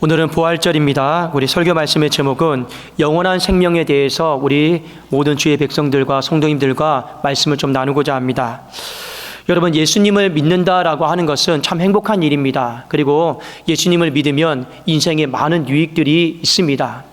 오늘은 부활절입니다. 우리 설교 말씀의 제목은 영원한 생명에 대해서 우리 모든 주의 백성들과 성도님들과 말씀을 좀 나누고자 합니다. 여러분, 예수님을 믿는다라고 하는 것은 참 행복한 일입니다. 그리고 예수님을 믿으면 인생에 많은 유익들이 있습니다.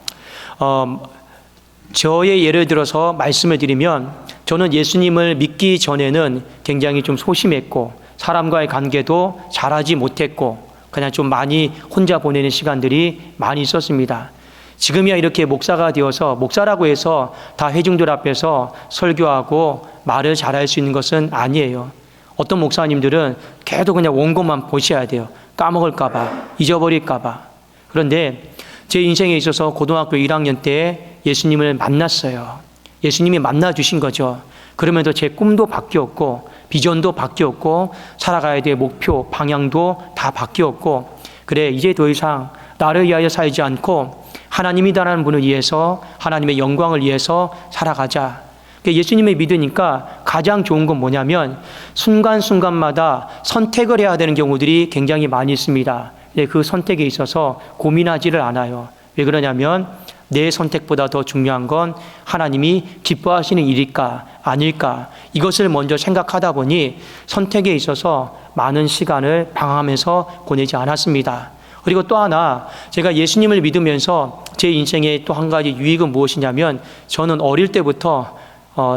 저의 예를 들어서 말씀을 드리면, 저는 예수님을 믿기 전에는 굉장히 좀 소심했고 사람과의 관계도 잘하지 못했고 그냥 좀 많이 혼자 보내는 시간들이 많이 있었습니다. 지금이야 이렇게 목사가 되어서, 목사라고 해서 다 회중들 앞에서 설교하고 말을 잘할 수 있는 것은 아니에요. 어떤 목사님들은 계속 그냥 원고만 보셔야 돼요. 까먹을까봐, 잊어버릴까봐. 그런데 제 인생에 있어서 고등학교 1학년 때 예수님을 만났어요. 예수님이 만나주신 거죠. 그러면서 제 꿈도 바뀌었고 비전도 바뀌었고 살아가야 될 목표, 방향도 다 바뀌었고, 그래 이제 더 이상 나를 위하여 살지 않고 하나님이라는 분을 위해서, 하나님의 영광을 위해서 살아가자. 예수님을 믿으니까 가장 좋은 건 뭐냐면 순간순간마다 선택을 해야 되는 경우들이 굉장히 많이 있습니다. 그 선택에 있어서 고민하지를 않아요. 왜 그러냐면 내 선택보다 더 중요한 건 하나님이 기뻐하시는 일일까 아닐까, 이것을 먼저 생각하다 보니 선택에 있어서 많은 시간을 방황하면서 보내지 않았습니다. 그리고 또 하나, 제가 예수님을 믿으면서 제 인생의 또 한 가지 유익은 무엇이냐면, 저는 어릴 때부터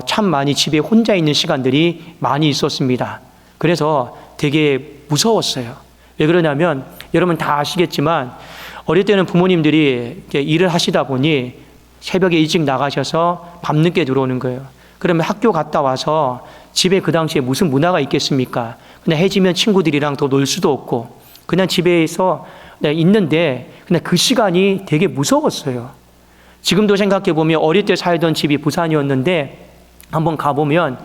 참 많이 집에 혼자 있는 시간들이 많이 있었습니다. 그래서 되게 무서웠어요. 왜 그러냐면 여러분 다 아시겠지만 어릴 때는 부모님들이 일을 하시다 보니 새벽에 일찍 나가셔서 밤늦게 들어오는 거예요. 그러면 학교 갔다 와서 집에 그 당시에 무슨 문화가 있겠습니까? 그냥 해지면 친구들이랑 더 놀 수도 없고 그냥 집에서 있는데 그냥 그 시간이 되게 무서웠어요. 지금도 생각해보면 어릴 때 살던 집이 부산이었는데 한번 가보면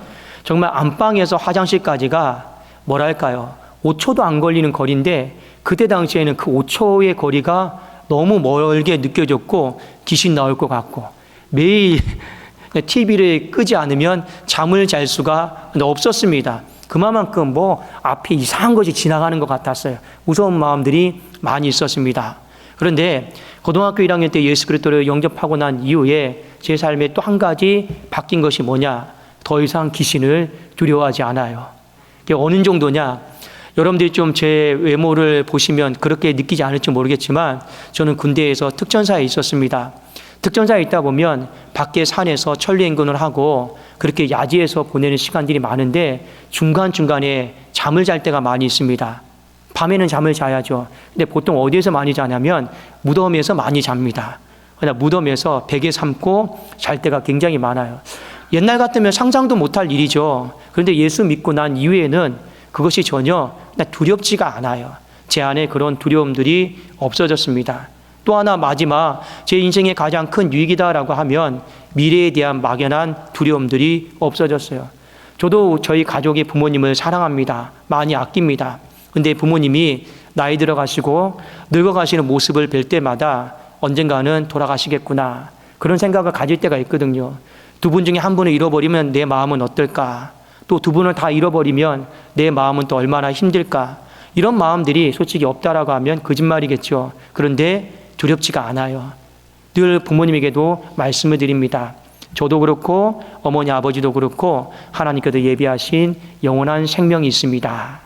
정말 안방에서 화장실까지가 뭐랄까요, 5초도 안 걸리는 거리인데 그때 당시에는 그 5초의 거리가 너무 멀게 느껴졌고 귀신 나올 것 같고 매일 TV를 끄지 않으면 잠을 잘 수가 없었습니다. 그만큼 앞에 이상한 것이 지나가는 것 같았어요. 무서운 마음들이 많이 있었습니다. 그런데 고등학교 1학년 때 예수 그리스도를 영접하고 난 이후에 제 삶에 또 한 가지 바뀐 것이 뭐냐, 더 이상 귀신을 두려워하지 않아요. 이게 어느 정도냐, 여러분들이 좀 제 외모를 보시면 그렇게 느끼지 않을지 모르겠지만 저는 군대에서 특전사에 있었습니다. 특전사에 있다 보면 밖에 산에서 천리행군을 하고 그렇게 야지에서 보내는 시간들이 많은데 중간중간에 잠을 잘 때가 많이 있습니다. 밤에는 잠을 자야죠. 근데 보통 어디에서 많이 자냐면 무덤에서 많이 잡니다. 그냥 무덤에서 베개 삼고 잘 때가 굉장히 많아요. 옛날 같으면 상상도 못할 일이죠. 그런데 예수 믿고 난 이후에는 그것이 전혀 두렵지가 않아요. 제 안에 그런 두려움들이 없어졌습니다. 또 하나 마지막, 제 인생의 가장 큰 유익이다라고 하면 미래에 대한 막연한 두려움들이 없어졌어요. 저도 저희 가족의 부모님을 사랑합니다. 많이 아낍니다. 근데 부모님이 나이 들어가시고 늙어가시는 모습을 뵐 때마다 언젠가는 돌아가시겠구나, 그런 생각을 가질 때가 있거든요. 두 분 중에 한 분을 잃어버리면 내 마음은 어떨까? 또 두 분을 다 잃어버리면 내 마음은 또 얼마나 힘들까? 이런 마음들이 솔직히 없다라고 하면 거짓말이겠죠. 그런데 두렵지가 않아요. 늘 부모님에게도 말씀을 드립니다. 저도 그렇고 어머니 아버지도 그렇고 하나님께서 예비하신 영원한 생명이 있습니다.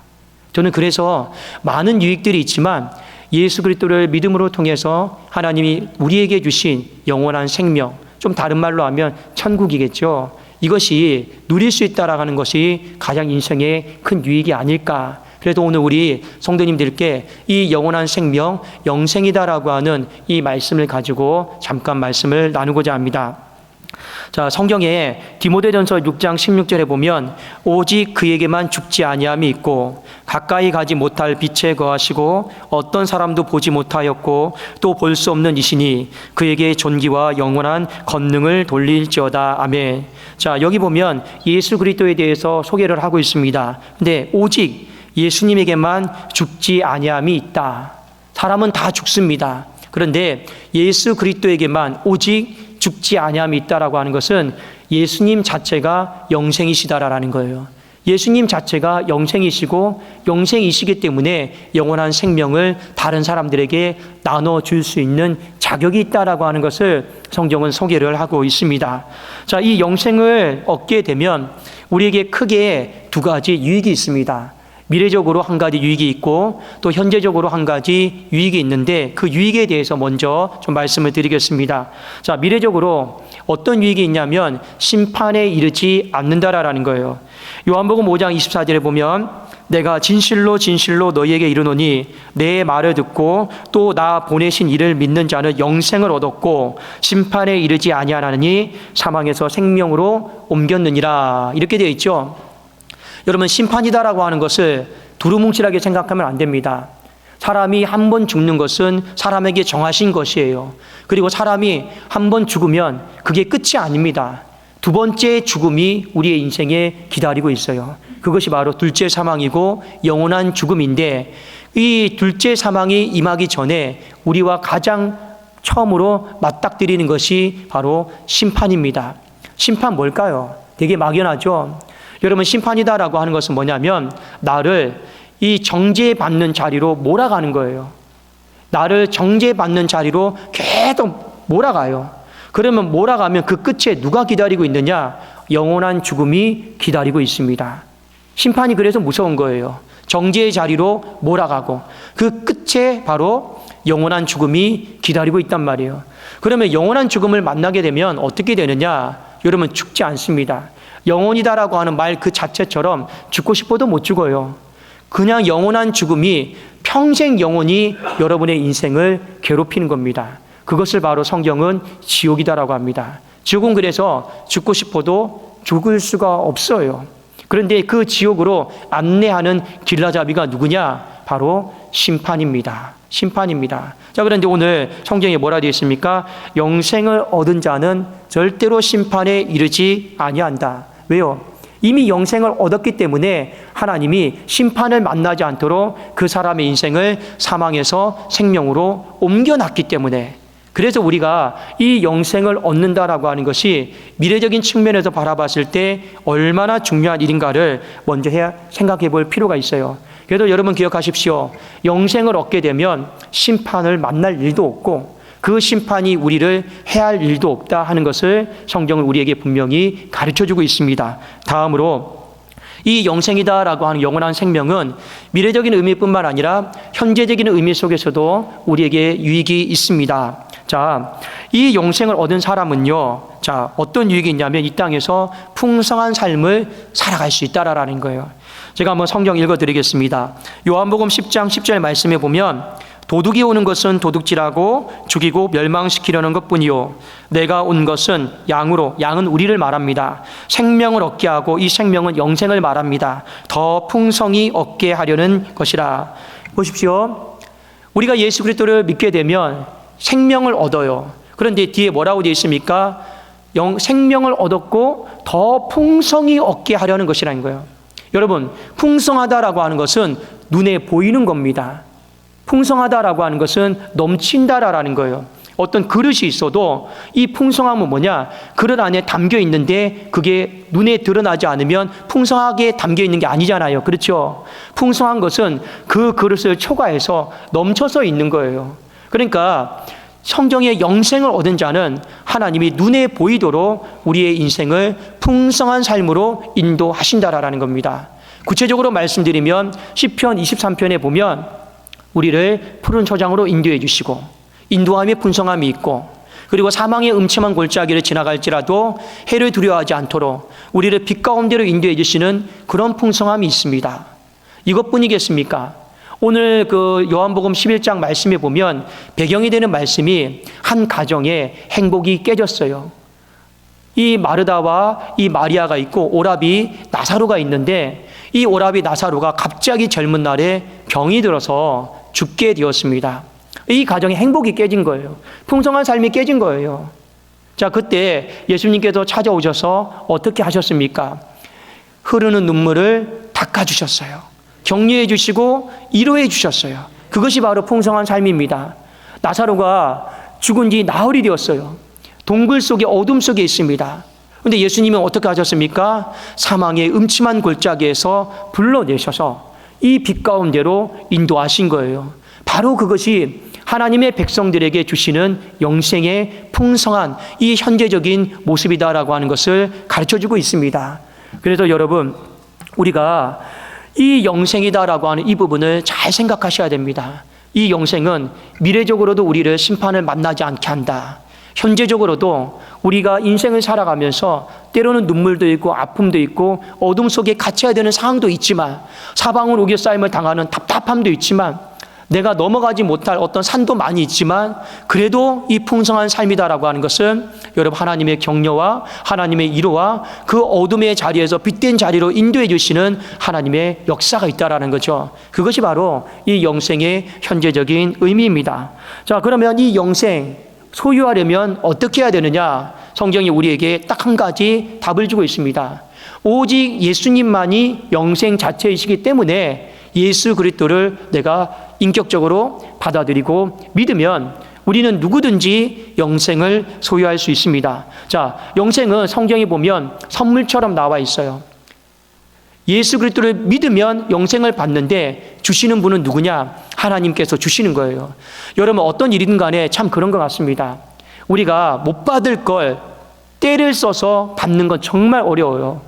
저는 그래서 많은 유익들이 있지만 예수 그리스도를 믿음으로 통해서 하나님이 우리에게 주신 영원한 생명, 좀 다른 말로 하면 천국이겠죠. 이것이 누릴 수 있다라는 것이 가장 인생의 큰 유익이 아닐까. 그래도 오늘 우리 성도님들께 이 영원한 생명, 영생이다라고 하는 이 말씀을 가지고 잠깐 말씀을 나누고자 합니다. 자, 성경에 디모데전서 6장 16절에 보면 오직 그에게만 죽지 아니함이 있고 가까이 가지 못할 빛에 거하시고 어떤 사람도 보지 못하였고 또 볼 수 없는 이시니 그에게 존귀와 영원한 권능을 돌릴지어다. 아멘. 자, 여기 보면 예수 그리스도에 대해서 소개를 하고 있습니다. 근데 오직 예수님에게만 죽지 아니함이 있다. 사람은 다 죽습니다. 그런데 예수 그리스도에게만 오직 죽지 아니함이 있다라고 하는 것은 예수님 자체가 영생이시다라는 거예요. 예수님 자체가 영생이시고 영생이시기 때문에 영원한 생명을 다른 사람들에게 나눠줄 수 있는 자격이 있다라고 하는 것을 성경은 소개를 하고 있습니다. 자, 이 영생을 얻게 되면 우리에게 크게 두 가지 유익이 있습니다. 미래적으로 한 가지 유익이 있고 또 현재적으로 한 가지 유익이 있는데 그 유익에 대해서 먼저 좀 말씀을 드리겠습니다. 자, 미래적으로 어떤 유익이 있냐면 심판에 이르지 않는다라는 거예요. 요한복음 5장 24절에 보면 내가 진실로 진실로 너희에게 이르노니 내 말을 듣고 또 나 보내신 이를 믿는 자는 영생을 얻었고 심판에 이르지 아니하나니 사망에서 생명으로 옮겼느니라. 이렇게 되어 있죠. 여러분, 심판이다라고 하는 것을 두루뭉실하게 생각하면 안 됩니다. 사람이 한 번 죽는 것은 사람에게 정하신 것이에요. 그리고 사람이 한 번 죽으면 그게 끝이 아닙니다. 두 번째 죽음이 우리의 인생에 기다리고 있어요. 그것이 바로 둘째 사망이고 영원한 죽음인데 이 둘째 사망이 임하기 전에 우리와 가장 처음으로 맞닥뜨리는 것이 바로 심판입니다. 심판 뭘까요? 되게 막연하죠. 여러분, 심판이다라고 하는 것은 뭐냐면 나를 이 정죄받는 자리로 몰아가는 거예요. 나를 정죄받는 자리로 계속 몰아가요. 그러면 몰아가면 그 끝에 누가 기다리고 있느냐? 영원한 죽음이 기다리고 있습니다. 심판이 그래서 무서운 거예요. 정죄의 자리로 몰아가고 그 끝에 바로 영원한 죽음이 기다리고 있단 말이에요. 그러면 영원한 죽음을 만나게 되면 어떻게 되느냐? 여러분, 죽지 않습니다. 영원이다라고 하는 말 그 자체처럼 죽고 싶어도 못 죽어요. 그냥 영원한 죽음이 평생 영원히 여러분의 인생을 괴롭히는 겁니다. 그것을 바로 성경은 지옥이다라고 합니다. 지옥은 그래서 죽고 싶어도 죽을 수가 없어요. 그런데 그 지옥으로 안내하는 길라잡이가 누구냐? 바로 심판입니다. 심판입니다. 자, 그런데 오늘 성경에 뭐라 되어 있습니까? 영생을 얻은 자는 절대로 심판에 이르지 아니한다. 왜요? 이미 영생을 얻었기 때문에 하나님이 심판을 만나지 않도록 그 사람의 인생을 사망에서 생명으로 옮겨놨기 때문에, 그래서 우리가 이 영생을 얻는다라고 하는 것이 미래적인 측면에서 바라봤을 때 얼마나 중요한 일인가를 먼저 생각해 볼 필요가 있어요. 그래도 여러분 기억하십시오. 영생을 얻게 되면 심판을 만날 일도 없고 그 심판이 우리를 해할 일도 없다 하는 것을 성경은 우리에게 분명히 가르쳐주고 있습니다. 다음으로 이 영생이다라고 하는 영원한 생명은 미래적인 의미뿐만 아니라 현재적인 의미 속에서도 우리에게 유익이 있습니다. 자, 이 영생을 얻은 사람은요, 자, 어떤 유익이 있냐면 이 땅에서 풍성한 삶을 살아갈 수 있다라는 거예요. 제가 한번 성경 읽어드리겠습니다. 요한복음 10장 10절 말씀에 보면 도둑이 오는 것은 도둑질하고 죽이고 멸망시키려는 것뿐이요 내가 온 것은 양으로, 양은 우리를 말합니다. 생명을 얻게 하고 이 생명은 영생을 말합니다. 더 풍성히 얻게 하려는 것이라. 보십시오. 우리가 예수 그리스도를 믿게 되면 생명을 얻어요. 그런데 뒤에 뭐라고 되어 있습니까? 생명을 얻었고 더 풍성히 얻게 하려는 것이라는 거예요. 여러분, 풍성하다라고 하는 것은 눈에 보이는 겁니다. 풍성하다라고 하는 것은 넘친다라는 거예요. 어떤 그릇이 있어도 이 풍성함은 뭐냐? 그릇 안에 담겨 있는데 그게 눈에 드러나지 않으면 풍성하게 담겨 있는 게 아니잖아요. 그렇죠? 풍성한 것은 그 그릇을 초과해서 넘쳐서 있는 거예요. 그러니까 성경의 영생을 얻은 자는 하나님이 눈에 보이도록 우리의 인생을 풍성한 삶으로 인도하신다라는 겁니다. 구체적으로 말씀드리면 시편 23편에 보면 우리를 푸른 초장으로 인도해 주시고 인도함에 풍성함이 있고 그리고 사망의 음침한 골짜기를 지나갈지라도 해를 두려워하지 않도록 우리를 빛 가운데로 인도해 주시는 그런 풍성함이 있습니다. 이것뿐이겠습니까? 오늘 그 요한복음 11장 말씀에 보면 배경이 되는 말씀이 한 가정에 행복이 깨졌어요. 이 마르다와 이 마리아가 있고 오라비 나사로가 있는데 이 오라비 나사로가 갑자기 젊은 날에 병이 들어서 죽게 되었습니다. 이 가정의 행복이 깨진 거예요. 풍성한 삶이 깨진 거예요. 자, 그때 예수님께서 찾아오셔서 어떻게 하셨습니까? 흐르는 눈물을 닦아주셨어요. 격려해 주시고 위로해 주셨어요. 그것이 바로 풍성한 삶입니다. 나사로가 죽은 지 나흘이 되었어요. 동굴 속에 어둠 속에 있습니다. 그런데 예수님은 어떻게 하셨습니까? 사망의 음침한 골짜기에서 불러내셔서 이 빛 가운데로 인도하신 거예요. 바로 그것이 하나님의 백성들에게 주시는 영생의 풍성한 이 현재적인 모습이다라고 하는 것을 가르쳐주고 있습니다. 그래서 여러분, 우리가 이 영생이다라고 하는 이 부분을 잘 생각하셔야 됩니다. 이 영생은 미래적으로도 우리를 심판을 만나지 않게 한다. 현재적으로도 우리가 인생을 살아가면서 때로는 눈물도 있고 아픔도 있고 어둠 속에 갇혀야 되는 상황도 있지만, 사방으로 우겨싸임을 당하는 답답함도 있지만, 내가 넘어가지 못할 어떤 산도 많이 있지만 그래도 이 풍성한 삶이다라고 하는 것은 여러분, 하나님의 격려와 하나님의 위로와 그 어둠의 자리에서 빛된 자리로 인도해 주시는 하나님의 역사가 있다라는 거죠. 그것이 바로 이 영생의 현재적인 의미입니다. 자, 그러면 이 영생 소유하려면 어떻게 해야 되느냐? 성경이 우리에게 딱 한 가지 답을 주고 있습니다. 오직 예수님만이 영생 자체이시기 때문에 예수 그리스도를 내가 인격적으로 받아들이고 믿으면 우리는 누구든지 영생을 소유할 수 있습니다. 자, 영생은 성경에 보면 선물처럼 나와 있어요. 예수 그리스도를 믿으면 영생을 받는데 주시는 분은 누구냐? 하나님께서 주시는 거예요. 여러분, 어떤 일이든 간에 참 그런 것 같습니다. 우리가 못 받을 걸 때를 써서 받는 건 정말 어려워요.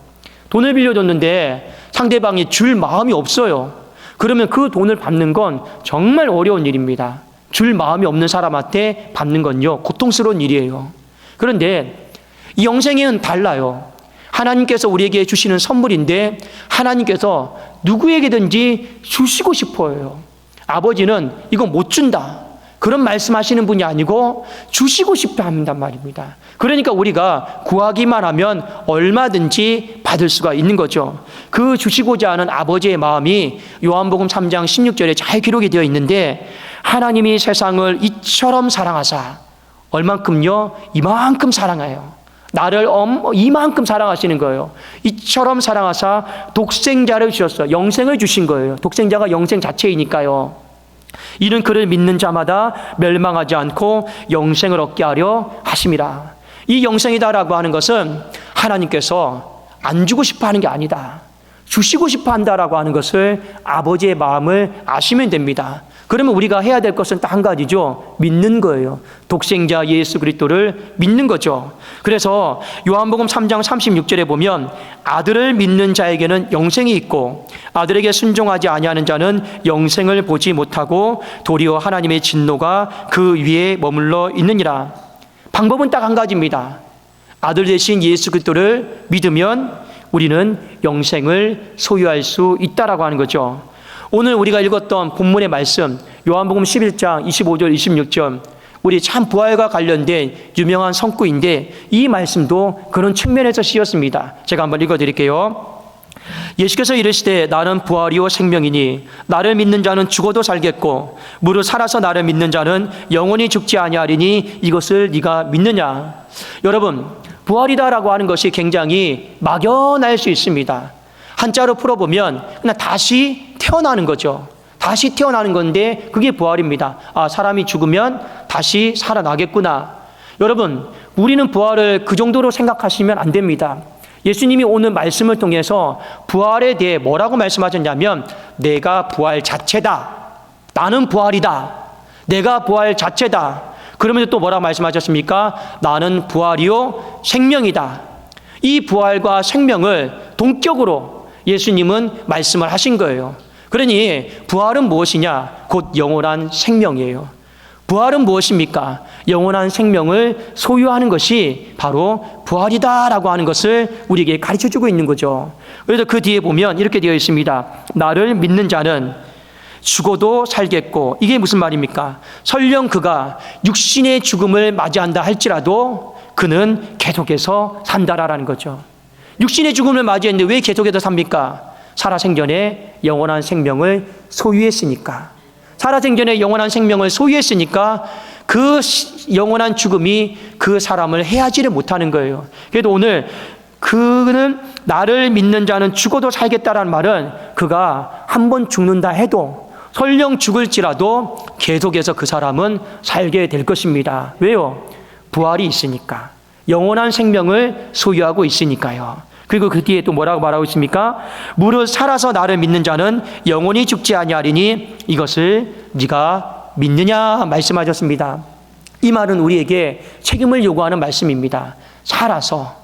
돈을 빌려줬는데 상대방이 줄 마음이 없어요. 그러면 그 돈을 받는 건 정말 어려운 일입니다. 줄 마음이 없는 사람한테 받는 건요, 고통스러운 일이에요. 그런데 이 영생은 달라요. 하나님께서 우리에게 주시는 선물인데 하나님께서 누구에게든지 주시고 싶어요. 아버지는 이거 못 준다, 그런 말씀하시는 분이 아니고 주시고 싶어 한단 말입니다. 그러니까 우리가 구하기만 하면 얼마든지 받을 수가 있는 거죠. 그 주시고자 하는 아버지의 마음이 요한복음 3장 16절에 잘 기록이 되어 있는데, 하나님이 세상을 이처럼 사랑하사, 얼만큼요? 이만큼 사랑해요. 나를 이만큼 사랑하시는 거예요. 이처럼 사랑하사 독생자를 주셨어요. 영생을 주신 거예요. 독생자가 영생 자체이니까요. 이는 그를 믿는 자마다 멸망하지 않고 영생을 얻게 하려 하심이라. 이 영생이다라고 하는 것은 하나님께서 안 주고 싶어 하는 게 아니다, 주시고 싶어 한다라고 하는 것을 아버지의 마음을 아시면 됩니다. 그러면 우리가 해야 될 것은 딱 한 가지죠. 믿는 거예요. 독생자 예수 그리스도를 믿는 거죠. 그래서 요한복음 3장 36절에 보면 아들을 믿는 자에게는 영생이 있고 아들에게 순종하지 아니하는 자는 영생을 보지 못하고 도리어 하나님의 진노가 그 위에 머물러 있느니라. 방법은 딱 한 가지입니다. 아들 대신 예수 그리스도를 믿으면 우리는 영생을 소유할 수 있다라고 하는 거죠. 오늘 우리가 읽었던 본문의 말씀, 요한복음 11장 25절 26절, 우리 참 부활과 관련된 유명한 성구인데 이 말씀도 그런 측면에서 쓰였습니다. 제가 한번 읽어드릴게요. 예수께서 이르시되 나는 부활이요 생명이니 나를 믿는 자는 죽어도 살겠고 무릇 살아서 나를 믿는 자는 영원히 죽지 아니하리니 이것을 네가 믿느냐. 여러분, 부활이다라고 하는 것이 굉장히 막연할 수 있습니다. 한자로 풀어보면 그냥 다시 태어나는 거죠. 다시 태어나는 건데 그게 부활입니다. 아, 사람이 죽으면 다시 살아나겠구나. 여러분, 우리는 부활을 그 정도로 생각하시면 안 됩니다. 예수님이 오늘 말씀을 통해서 부활에 대해 뭐라고 말씀하셨냐면 내가 부활 자체다. 나는 부활이다. 내가 부활 자체다. 그러면서 또 뭐라고 말씀하셨습니까? 나는 부활이요 생명이다. 이 부활과 생명을 동격으로 예수님은 말씀을 하신 거예요. 그러니 부활은 무엇이냐? 곧 영원한 생명이에요. 부활은 무엇입니까? 영원한 생명을 소유하는 것이 바로 부활이다라고 하는 것을 우리에게 가르쳐주고 있는 거죠. 그래서 그 뒤에 보면 이렇게 되어 있습니다. 나를 믿는 자는 죽어도 살겠고, 이게 무슨 말입니까? 설령 그가 육신의 죽음을 맞이한다 할지라도 그는 계속해서 산다라는 거죠. 육신의 죽음을 맞이했는데 왜 계속해서 삽니까? 살아생전에 영원한 생명을 소유했으니까. 살아생전에 영원한 생명을 소유했으니까 그 영원한 죽음이 그 사람을 해하지를 못하는 거예요. 그래도 오늘 그는 나를 믿는 자는 죽어도 살겠다라는 말은 그가 한 번 죽는다 해도 설령 죽을지라도 계속해서 그 사람은 살게 될 것입니다. 왜요? 부활이 있으니까. 영원한 생명을 소유하고 있으니까요. 그리고 그 뒤에 또 뭐라고 말하고 있습니까? 무릇 살아서 나를 믿는 자는 영원히 죽지 아니하리니 이것을 네가 믿느냐 말씀하셨습니다. 이 말은 우리에게 책임을 요구하는 말씀입니다. 살아서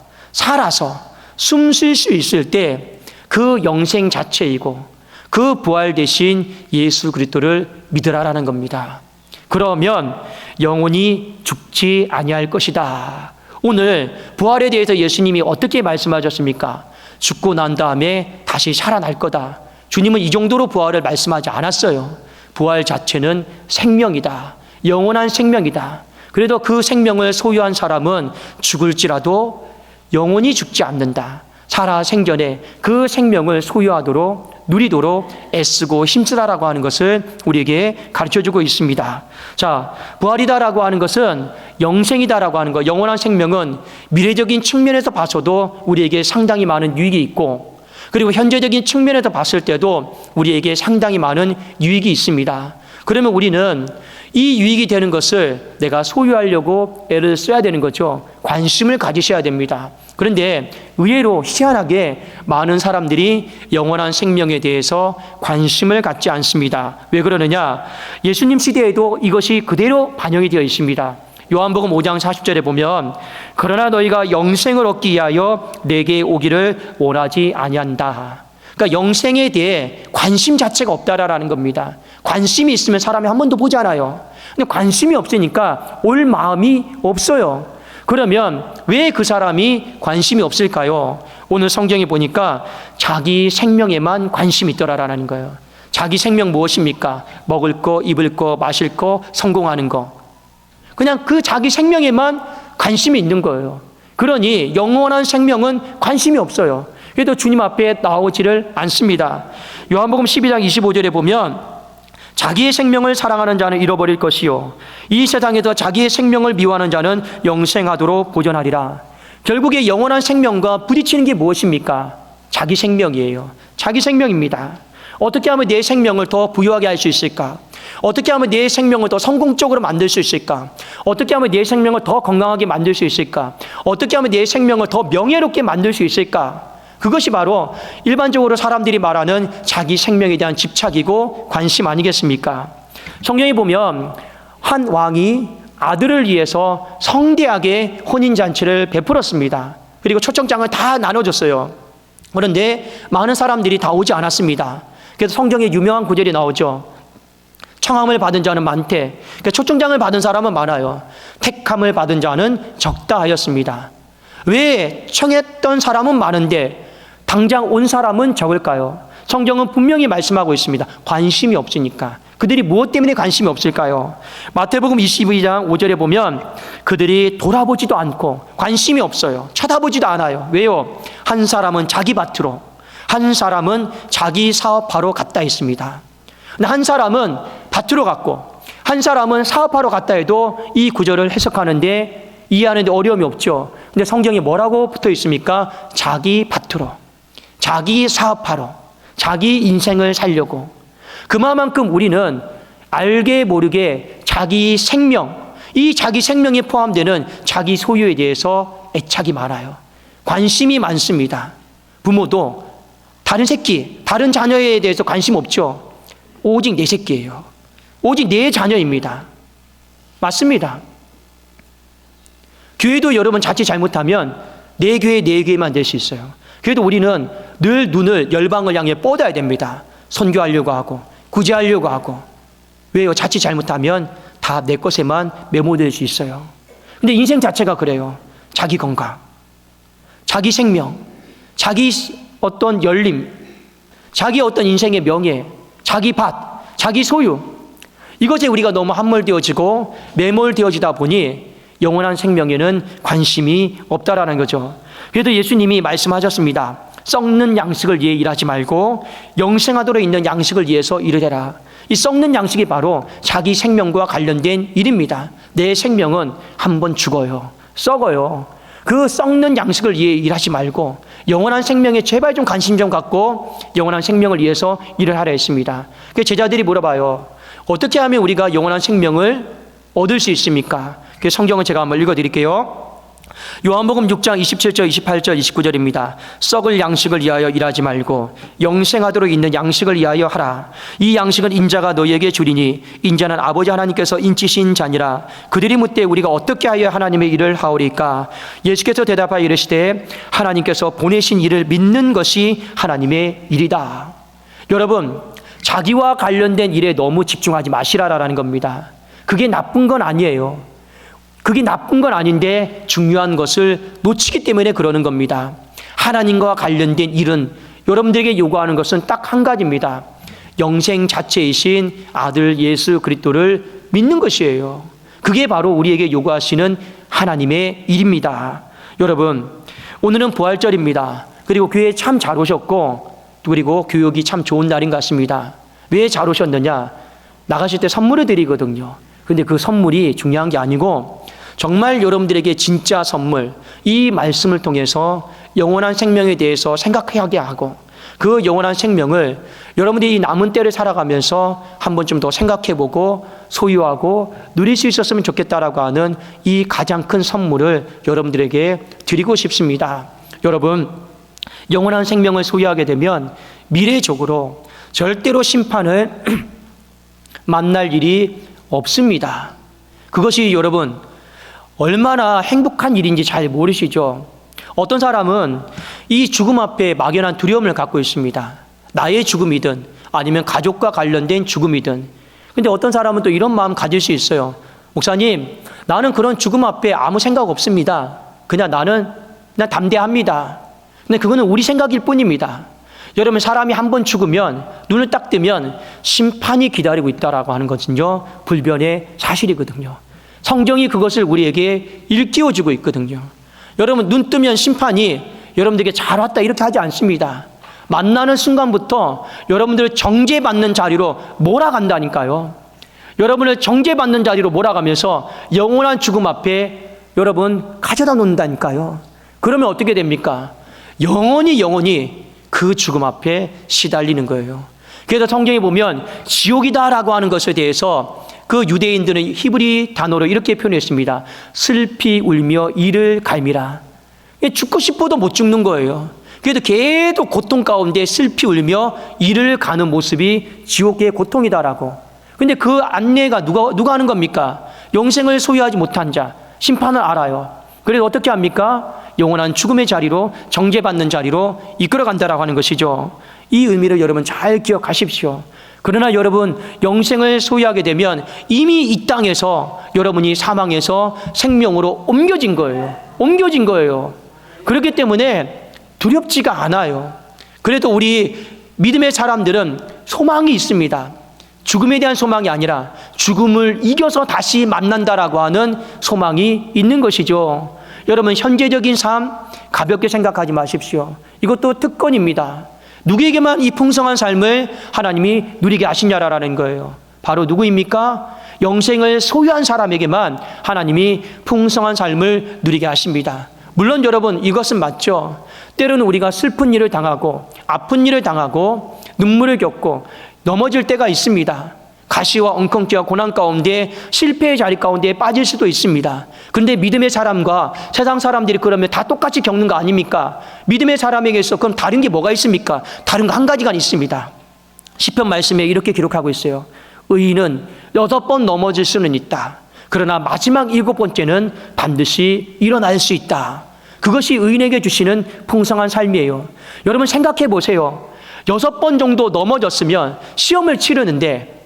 숨 쉴 수 있을 때 그 영생 자체이고 그 부활 대신 예수 그리스도를 믿으라라는 겁니다. 그러면 영원히 죽지 아니할 것이다. 오늘 부활에 대해서 예수님이 어떻게 말씀하셨습니까? 죽고 난 다음에 다시 살아날 거다. 주님은 이 정도로 부활을 말씀하지 않았어요. 부활 자체는 생명이다. 영원한 생명이다. 그래도 그 생명을 소유한 사람은 죽을지라도 영원히 죽지 않는다. 살아 생전에 그 생명을 소유하도록 누리도록 애쓰고 힘쓰라라고 하는 것을 우리에게 가르쳐주고 있습니다. 자, 부활이다라고 하는 것은 영생이다라고 하는 것, 영원한 생명은 미래적인 측면에서 봐서도 우리에게 상당히 많은 유익이 있고, 그리고 현재적인 측면에서 봤을 때도 우리에게 상당히 많은 유익이 있습니다. 그러면 우리는 이 유익이 되는 것을 내가 소유하려고 애를 써야 되는 거죠. 관심을 가지셔야 됩니다. 그런데 의외로 희한하게 많은 사람들이 영원한 생명에 대해서 관심을 갖지 않습니다. 왜 그러느냐? 예수님 시대에도 이것이 그대로 반영이 되어 있습니다. 요한복음 5장 40절에 보면 그러나 너희가 영생을 얻기 위하여 내게 오기를 원하지 아니한다. 그러니까 영생에 대해 관심 자체가 없다라는 겁니다. 관심이 있으면 사람이 한 번도 보지 않아요. 근데 관심이 없으니까 올 마음이 없어요. 그러면 왜 그 사람이 관심이 없을까요? 오늘 성경에 보니까 자기 생명에만 관심이 있더라라는 거예요. 자기 생명 무엇입니까? 먹을 거, 입을 거, 마실 거, 성공하는 거. 그냥 그 자기 생명에만 관심이 있는 거예요. 그러니 영원한 생명은 관심이 없어요. 그래도 주님 앞에 나오지를 않습니다. 요한복음 12장 25절에 보면 자기의 생명을 사랑하는 자는 잃어버릴 것이요 이 세상에서 자기의 생명을 미워하는 자는 영생하도록 보존하리라. 결국에 영원한 생명과 부딪히는 게 무엇입니까? 자기 생명이에요. 자기 생명입니다. 어떻게 하면 내 생명을 더 부유하게 할 수 있을까? 어떻게 하면 내 생명을 더 성공적으로 만들 수 있을까? 어떻게 하면 내 생명을 더 건강하게 만들 수 있을까? 어떻게 하면 내 생명을 더 명예롭게 만들 수 있을까? 그것이 바로 일반적으로 사람들이 말하는 자기 생명에 대한 집착이고 관심 아니겠습니까? 성경에 보면 한 왕이 아들을 위해서 성대하게 혼인잔치를 베풀었습니다. 그리고 초청장을 다 나눠줬어요. 그런데 많은 사람들이 다 오지 않았습니다. 그래서 성경에 유명한 구절이 나오죠. 청함을 받은 자는 많되, 그러니까 초청장을 받은 사람은 많아요. 택함을 받은 자는 적다 하였습니다. 왜 청했던 사람은 많은데 당장 온 사람은 적을까요? 성경은 분명히 말씀하고 있습니다. 관심이 없으니까. 그들이 무엇 때문에 관심이 없을까요? 마태복음 22장 5절에 보면 그들이 돌아보지도 않고 관심이 없어요. 쳐다보지도 않아요. 왜요? 한 사람은 자기 밭으로, 한 사람은 자기 사업하러 갔다 했습니다. 근데 한 사람은 밭으로 갔고 한 사람은 사업하러 갔다 해도 이 구절을 해석하는데 이해하는데 어려움이 없죠. 근데 성경에 뭐라고 붙어 있습니까? 자기 밭으로, 자기 사업하러, 자기 인생을 살려고. 그만큼 우리는 알게 모르게 자기 생명, 이 자기 생명에 포함되는 자기 소유에 대해서 애착이 많아요. 관심이 많습니다. 부모도 다른 새끼, 다른 자녀에 대해서 관심 없죠. 오직 내 새끼예요. 오직 내 자녀입니다. 맞습니다. 교회도 여러분 자칫 잘못하면 내 교회, 내 교회만 될 수 있어요. 그래도 우리는 늘 눈을 열방을 향해 뻗어야 됩니다. 선교하려고 하고 구제하려고 하고. 왜요? 자칫 잘못하면 다 내 것에만 매몰될 수 있어요. 근데 인생 자체가 그래요. 자기 건강, 자기 생명, 자기 어떤 열림, 자기 어떤 인생의 명예, 자기 밭, 자기 소유, 이것에 우리가 너무 함몰되어지고 매몰되어지다 보니 영원한 생명에는 관심이 없다라는 거죠. 그래도 예수님이 말씀하셨습니다. 썩는 양식을 위해 일하지 말고 영생하도록 있는 양식을 위해서 일을 해라. 이 썩는 양식이 바로 자기 생명과 관련된 일입니다. 내 생명은 한번 죽어요. 썩어요. 그 썩는 양식을 위해 일하지 말고 영원한 생명에 제발 좀 관심 좀 갖고 영원한 생명을 위해서 일을 하라 했습니다. 그래서 제자들이 물어봐요. 어떻게 하면 우리가 영원한 생명을 얻을 수 있습니까? 그 성경을 제가 한번 읽어드릴게요. 요한복음 6장 27절, 28절, 29절입니다. 썩을 양식을 위하여 일하지 말고 영생하도록 있는 양식을 위하여 하라. 이 양식은 인자가 너희에게 주리니 인자는 아버지 하나님께서 인치신 자니라. 그들이 묻되 우리가 어떻게 하여 하나님의 일을 하오리까? 예수께서 대답하여 이르시되 하나님께서 보내신 일을 믿는 것이 하나님의 일이다. 여러분, 자기와 관련된 일에 너무 집중하지 마시라라는 겁니다. 그게 나쁜 건 아니에요. 그게 나쁜 건 아닌데 중요한 것을 놓치기 때문에 그러는 겁니다. 하나님과 관련된 일은 여러분들에게 요구하는 것은 딱 한 가지입니다. 영생 자체이신 아들 예수 그리스도를 믿는 것이에요. 그게 바로 우리에게 요구하시는 하나님의 일입니다. 여러분, 오늘은 부활절입니다. 그리고 교회에 참 잘 오셨고, 그리고 교육이 참 좋은 날인 것 같습니다. 왜 잘 오셨느냐? 나가실 때 선물을 드리거든요. 근데 그 선물이 중요한 게 아니고 정말 여러분들에게 진짜 선물, 이 말씀을 통해서 영원한 생명에 대해서 생각하게 하고 그 영원한 생명을 여러분들이 남은 때를 살아가면서 한 번쯤 더 생각해보고 소유하고 누릴 수 있었으면 좋겠다라고 하는 이 가장 큰 선물을 여러분들에게 드리고 싶습니다. 여러분, 영원한 생명을 소유하게 되면 미래적으로 절대로 심판을 만날 일이 없습니다. 그것이 여러분 얼마나 행복한 일인지 잘 모르시죠? 어떤 사람은 이 죽음 앞에 막연한 두려움을 갖고 있습니다. 나의 죽음이든 아니면 가족과 관련된 죽음이든. 근데 어떤 사람은 또 이런 마음 가질 수 있어요. 목사님, 나는 그런 죽음 앞에 아무 생각 없습니다. 나는 담대합니다. 근데 그거는 우리 생각일 뿐입니다. 여러분, 사람이 한 번 죽으면 눈을 딱 뜨면 심판이 기다리고 있다라고 하는 것은요, 불변의 사실이거든요. 성경이 그것을 우리에게 일깨워주고 있거든요. 여러분, 눈 뜨면 심판이 여러분들에게 잘 왔다 이렇게 하지 않습니다. 만나는 순간부터 여러분들을 정죄받는 자리로 몰아간다니까요. 여러분을 정죄받는 자리로 몰아가면서 영원한 죽음 앞에 여러분 가져다 놓는다니까요. 그러면 어떻게 됩니까? 영원히 그 죽음 앞에 시달리는 거예요. 그래서 성경에 보면 지옥이다라고 하는 것에 대해서 그 유대인들은 히브리 단어로 이렇게 표현했습니다. 슬피 울며 이를 갈미라. 죽고 싶어도 못 죽는 거예요. 그래도 계속 고통 가운데 슬피 울며 이를 가는 모습이 지옥의 고통이다라고. 근데 그 안내가 누가 하는 겁니까? 영생을 소유하지 못한 자, 심판을 알아요. 그래서 어떻게 합니까? 영원한 죽음의 자리로, 정죄받는 자리로 이끌어간다라고 하는 것이죠. 이 의미를 여러분 잘 기억하십시오. 그러나 여러분, 영생을 소유하게 되면 이미 이 땅에서 여러분이 사망에서 생명으로 옮겨진 거예요. 그렇기 때문에 두렵지가 않아요. 그래도 우리 믿음의 사람들은 소망이 있습니다. 죽음에 대한 소망이 아니라 죽음을 이겨서 다시 만난다라고 하는 소망이 있는 것이죠. 여러분, 현재적인 삶 가볍게 생각하지 마십시오. 이것도 특권입니다. 누구에게만 이 풍성한 삶을 하나님이 누리게 하시냐라는 거예요. 바로 누구입니까? 영생을 소유한 사람에게만 하나님이 풍성한 삶을 누리게 하십니다. 물론 여러분, 이것은 맞죠. 때로는 우리가 슬픈 일을 당하고 아픈 일을 당하고 눈물을 겪고 넘어질 때가 있습니다. 가시와 엉겅퀴와 고난 가운데 실패의 자리 가운데 빠질 수도 있습니다. 그런데 믿음의 사람과 세상 사람들이 그러면 다 똑같이 겪는 거 아닙니까? 믿음의 사람에게서 그럼 다른 게 뭐가 있습니까? 다른 거 한 가지가 있습니다. 시편 말씀에 이렇게 기록하고 있어요. 의인은 6번 넘어질 수는 있다. 그러나 마지막 7번째는 반드시 일어날 수 있다. 그것이 의인에게 주시는 풍성한 삶이에요. 여러분 생각해 보세요. 6번 정도 넘어졌으면 시험을 치르는데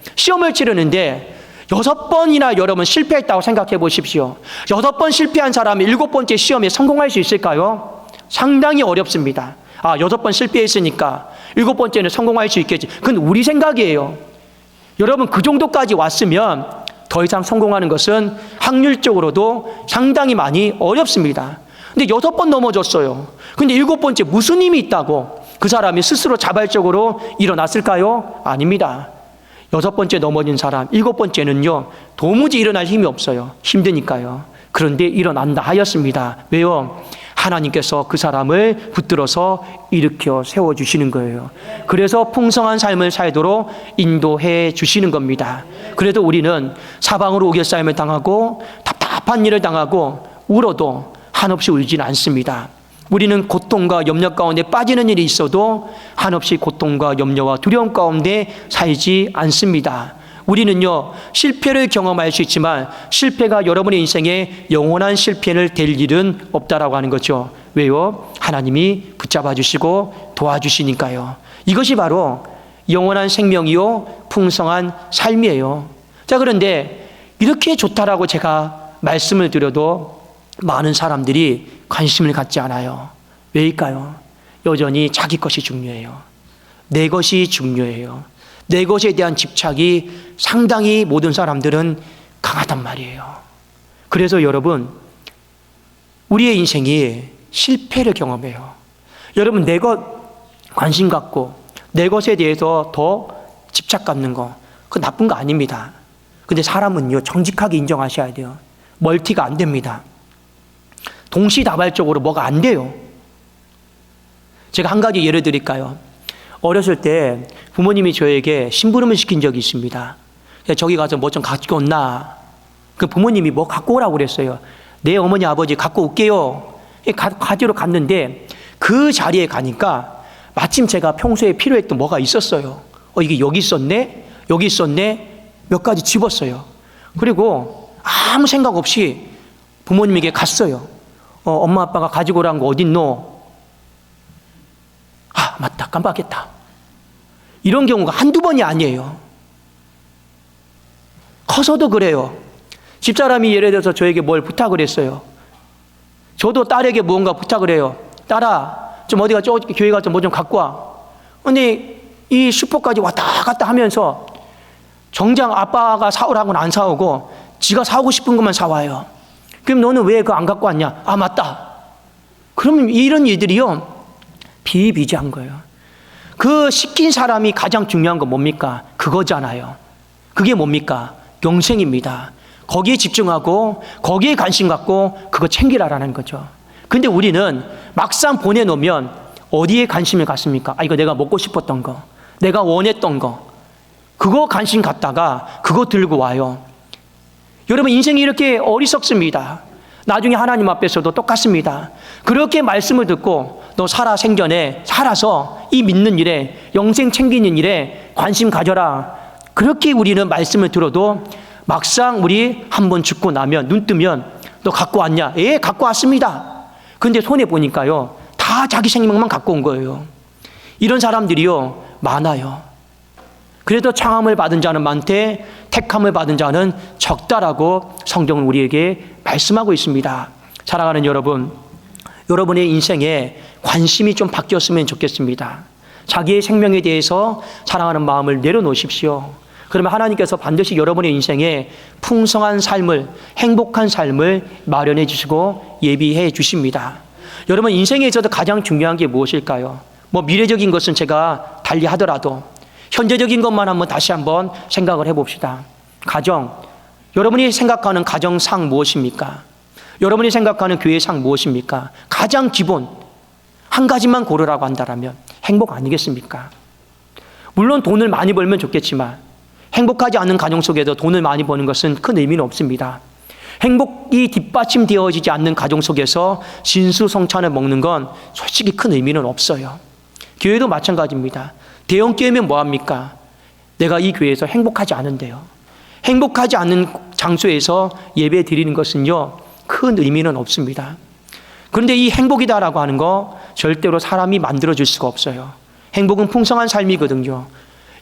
6번이나 여러분 실패했다고 생각해 보십시오. 6번 실패한 사람이 7번째 시험에 성공할 수 있을까요? 상당히 어렵습니다. 6번 실패했으니까 7번째는 성공할 수 있겠지. 그건 우리 생각이에요. 여러분, 그 정도까지 왔으면 더 이상 성공하는 것은 확률적으로도 상당히 많이 어렵습니다. 근데 6번 넘어졌어요. 근데 7번째 무슨 힘이 있다고 그 사람이 스스로 자발적으로 일어났을까요? 아닙니다. 6번째 넘어진 사람, 7번째는요, 도무지 일어날 힘이 없어요. 힘드니까요. 그런데 일어난다 하였습니다. 왜요? 하나님께서 그 사람을 붙들어서 일으켜 세워주시는 거예요. 그래서 풍성한 삶을 살도록 인도해 주시는 겁니다. 그래도 우리는 사방으로 우겨싸임을 당하고 답답한 일을 당하고 울어도 한없이 울지는 않습니다. 우리는 고통과 염려 가운데 빠지는 일이 있어도 한없이 고통과 염려와 두려움 가운데 살지 않습니다. 우리는요, 실패를 경험할 수 있지만 실패가 여러분의 인생에 영원한 실패를 될 일은 없다라고 하는 거죠. 왜요? 하나님이 붙잡아 주시고 도와주시니까요. 이것이 바로 영원한 생명이요 풍성한 삶이에요. 자, 그런데 이렇게 좋다라고 제가 말씀을 드려도 많은 사람들이 관심을 갖지 않아요. 왜일까요? 여전히 자기 것이 중요해요. 내 것이 중요해요. 내 것에 대한 집착이 상당히 모든 사람들은 강하단 말이에요. 그래서 여러분, 우리의 인생이 실패를 경험해요. 여러분, 내 것 관심 갖고 내 것에 대해서 더 집착 갖는 거, 그건 나쁜 거 아닙니다. 근데 사람은요, 정직하게 인정하셔야 돼요. 멀티가 안 됩니다. 동시다발적으로 뭐가 안 돼요. 제가 한 가지 예를 드릴까요? 어렸을 때 부모님이 저에게 심부름을 시킨 적이 있습니다. 저기 가서 뭐 좀 갖고 온나. 그 부모님이 뭐 갖고 오라고 그랬어요. 네, 어머니 아버지 갖고 올게요. 가지러 갔는데 그 자리에 가니까 마침 제가 평소에 필요했던 뭐가 있었어요. 이게 여기 있었네? 여기 있었네? 몇 가지 집었어요. 그리고 아무 생각 없이 부모님에게 갔어요. 엄마 아빠가 가지고 오라는 거 어딨노? 아, 맞다, 깜빡했다. 이런 경우가 한두 번이 아니에요. 커서도 그래요. 집사람이 예를 들어서 저에게 뭘 부탁을 했어요. 저도 딸에게 무언가 부탁을 해요. 딸아, 좀 어디 가서 교회 가서 뭐 좀 갖고 와. 근데 이 슈퍼까지 왔다 갔다 하면서 정작 아빠가 사오라고는 안 사오고 지가 사오고 싶은 것만 사와요. 그럼 너는 왜 그거 안 갖고 왔냐? 아, 맞다. 그러면 이런 일들이요, 비일비재한 거예요. 그 시킨 사람이 가장 중요한 건 뭡니까? 그거잖아요. 그게 뭡니까? 영생입니다. 거기에 집중하고 거기에 관심 갖고 그거 챙기라라는 거죠. 근데 우리는 막상 보내놓으면 어디에 관심을 갖습니까? 아, 이거 내가 먹고 싶었던 거, 내가 원했던 거, 그거 관심 갖다가 그거 들고 와요. 여러분, 인생이 이렇게 어리석습니다. 나중에 하나님 앞에서도 똑같습니다. 그렇게 말씀을 듣고 너 살아 생전에 살아서 이 믿는 일에, 영생 챙기는 일에 관심 가져라. 그렇게 우리는 말씀을 들어도 막상 우리 한번 죽고 나면 눈 뜨면 너 갖고 왔냐? 예, 갖고 왔습니다. 근데 손에 보니까요, 다 자기 생명만 갖고 온 거예요. 이런 사람들이요, 많아요. 그래도 창함을 받은 자는 많되 택함을 받은 자는 적다라고 성경은 우리에게 말씀하고 있습니다. 사랑하는 여러분, 여러분의 인생에 관심이 좀 바뀌었으면 좋겠습니다. 자기의 생명에 대해서 사랑하는 마음을 내려놓으십시오. 그러면 하나님께서 반드시 여러분의 인생에 풍성한 삶을, 행복한 삶을 마련해 주시고 예비해 주십니다. 여러분, 인생에 있어서 가장 중요한 게 무엇일까요? 미래적인 것은 제가 달리 하더라도 현재적인 것만 다시 한번 생각을 해봅시다. 가정, 여러분이 생각하는 가정상 무엇입니까? 여러분이 생각하는 교회상 무엇입니까? 가장 기본 한 가지만 고르라고 한다면 행복 아니겠습니까? 물론 돈을 많이 벌면 좋겠지만 행복하지 않은 가정 속에서 돈을 많이 버는 것은 큰 의미는 없습니다. 행복이 뒷받침되어지지 않는 가정 속에서 진수성찬을 먹는 건 솔직히 큰 의미는 없어요. 교회도 마찬가지입니다. 대형교회면 뭐합니까? 내가 이 교회에서 행복하지 않은데요. 행복하지 않은 장소에서 예배 드리는 것은요, 큰 의미는 없습니다. 그런데 이 행복이다라고 하는 거 절대로 사람이 만들어줄 수가 없어요. 행복은 풍성한 삶이거든요.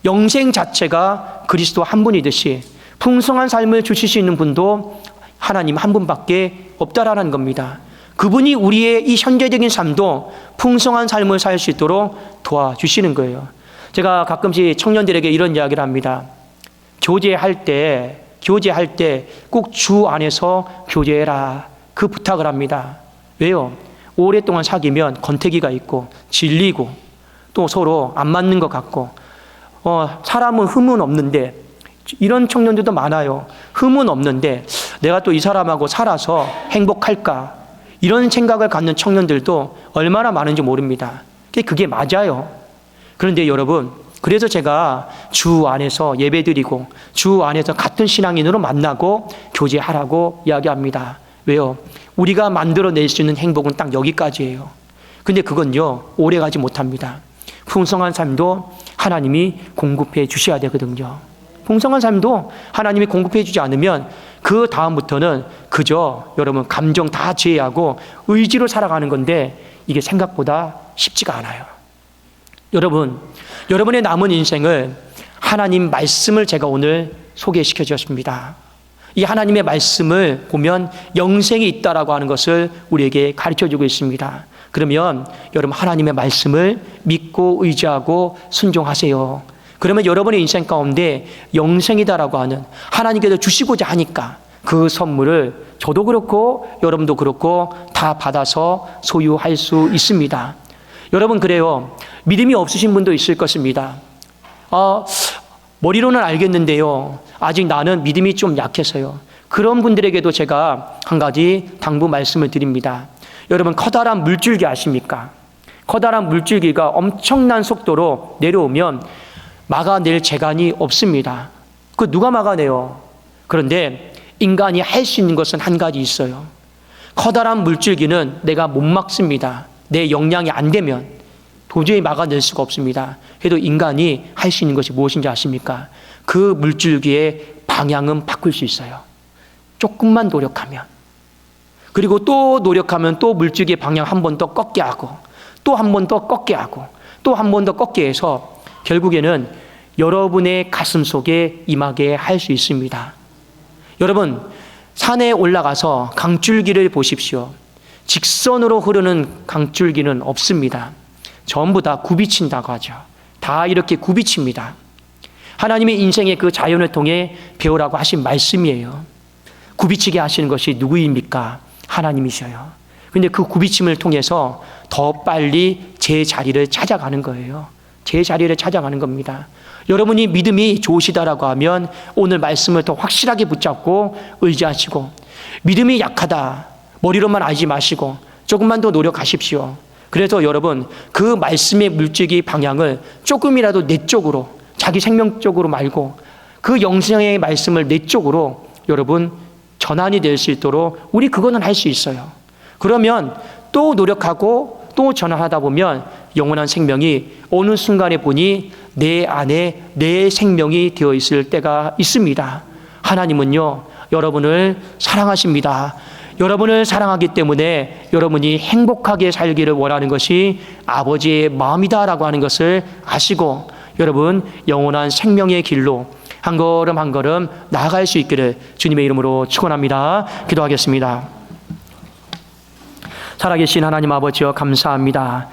영생 자체가 그리스도 한 분이듯이 풍성한 삶을 주실 수 있는 분도 하나님 한 분밖에 없다라는 겁니다. 그분이 우리의 이 현재적인 삶도 풍성한 삶을 살 수 있도록 도와주시는 거예요. 제가 가끔씩 청년들에게 이런 이야기를 합니다. 교제할 때 꼭 주 안에서 교제해라. 그 부탁을 합니다. 왜요? 오랫동안 사귀면 권태기가 있고 질리고 또 서로 안 맞는 것 같고 사람은 흠은 없는데, 이런 청년들도 많아요. 흠은 없는데 내가 또 이 사람하고 살아서 행복할까? 이런 생각을 갖는 청년들도 얼마나 많은지 모릅니다. 그게 맞아요. 그런데 여러분, 그래서 제가 주 안에서 예배드리고 주 안에서 같은 신앙인으로 만나고 교제하라고 이야기합니다. 왜요? 우리가 만들어낼 수 있는 행복은 딱 여기까지예요. 근데 그건요, 오래가지 못합니다. 풍성한 삶도 하나님이 공급해 주셔야 되거든요. 풍성한 삶도 하나님이 공급해 주지 않으면 그 다음부터는 그저 여러분 감정 다 제외하고 의지로 살아가는 건데 이게 생각보다 쉽지가 않아요. 여러분, 여러분의 남은 인생을 하나님 말씀을 제가 오늘 소개시켜 주었습니다. 이 하나님의 말씀을 보면 영생이 있다라고 하는 것을 우리에게 가르쳐 주고 있습니다. 그러면 여러분 하나님의 말씀을 믿고 의지하고 순종하세요. 그러면 여러분의 인생 가운데 영생이다라고 하는 하나님께서 주시고자 하니까 그 선물을 저도 그렇고 여러분도 그렇고 다 받아서 소유할 수 있습니다. 여러분 그래요. 믿음이 없으신 분도 있을 것입니다. 머리로는 알겠는데요. 아직 나는 믿음이 좀 약해서요. 그런 분들에게도 제가 한 가지 당부 말씀을 드립니다. 여러분 커다란 물줄기 아십니까? 커다란 물줄기가 엄청난 속도로 내려오면 막아낼 재간이 없습니다. 그 누가 막아내요? 그런데 인간이 할 수 있는 것은 한 가지 있어요. 커다란 물줄기는 내가 못 막습니다. 내 역량이 안 되면 도저히 막아낼 수가 없습니다. 그래도 인간이 할 수 있는 것이 무엇인지 아십니까? 그 물줄기의 방향은 바꿀 수 있어요. 조금만 노력하면. 그리고 또 노력하면 또 물줄기의 방향 한 번 더 꺾게 하고 또 한 번 더 꺾게 하고 또 한 번 더 꺾게 해서 결국에는 여러분의 가슴 속에 임하게 할 수 있습니다. 여러분 산에 올라가서 강줄기를 보십시오. 직선으로 흐르는 강줄기는 없습니다. 전부 다 굽이친다고 하죠. 다 이렇게 굽이칩니다. 하나님의 인생의 그 자연을 통해 배우라고 하신 말씀이에요. 굽이치게 하시는 것이 누구입니까? 하나님이셔요. 그런데 그 굽이침을 통해서 더 빨리 제 자리를 찾아가는 거예요. 제 자리를 찾아가는 겁니다. 여러분이 믿음이 좋으시다라고 하면 오늘 말씀을 더 확실하게 붙잡고 의지하시고, 믿음이 약하다 머리로만 알지 마시고 조금만 더 노력하십시오. 그래서 여러분 그 말씀의 물질기 방향을 조금이라도 내 쪽으로, 자기 생명 쪽으로 말고 그 영생의 말씀을 내 쪽으로 여러분 전환이 될 수 있도록 우리 그거는 할 수 있어요. 그러면 또 노력하고 또 전환하다 보면 영원한 생명이 어느 순간에 보니 내 안에 내 생명이 되어 있을 때가 있습니다. 하나님은요 여러분을 사랑하십니다. 여러분을 사랑하기 때문에 여러분이 행복하게 살기를 원하는 것이 아버지의 마음이다라고 하는 것을 아시고 여러분 영원한 생명의 길로 한 걸음 한 걸음 나아갈 수 있기를 주님의 이름으로 축원합니다. 기도하겠습니다. 살아계신 하나님 아버지여 감사합니다.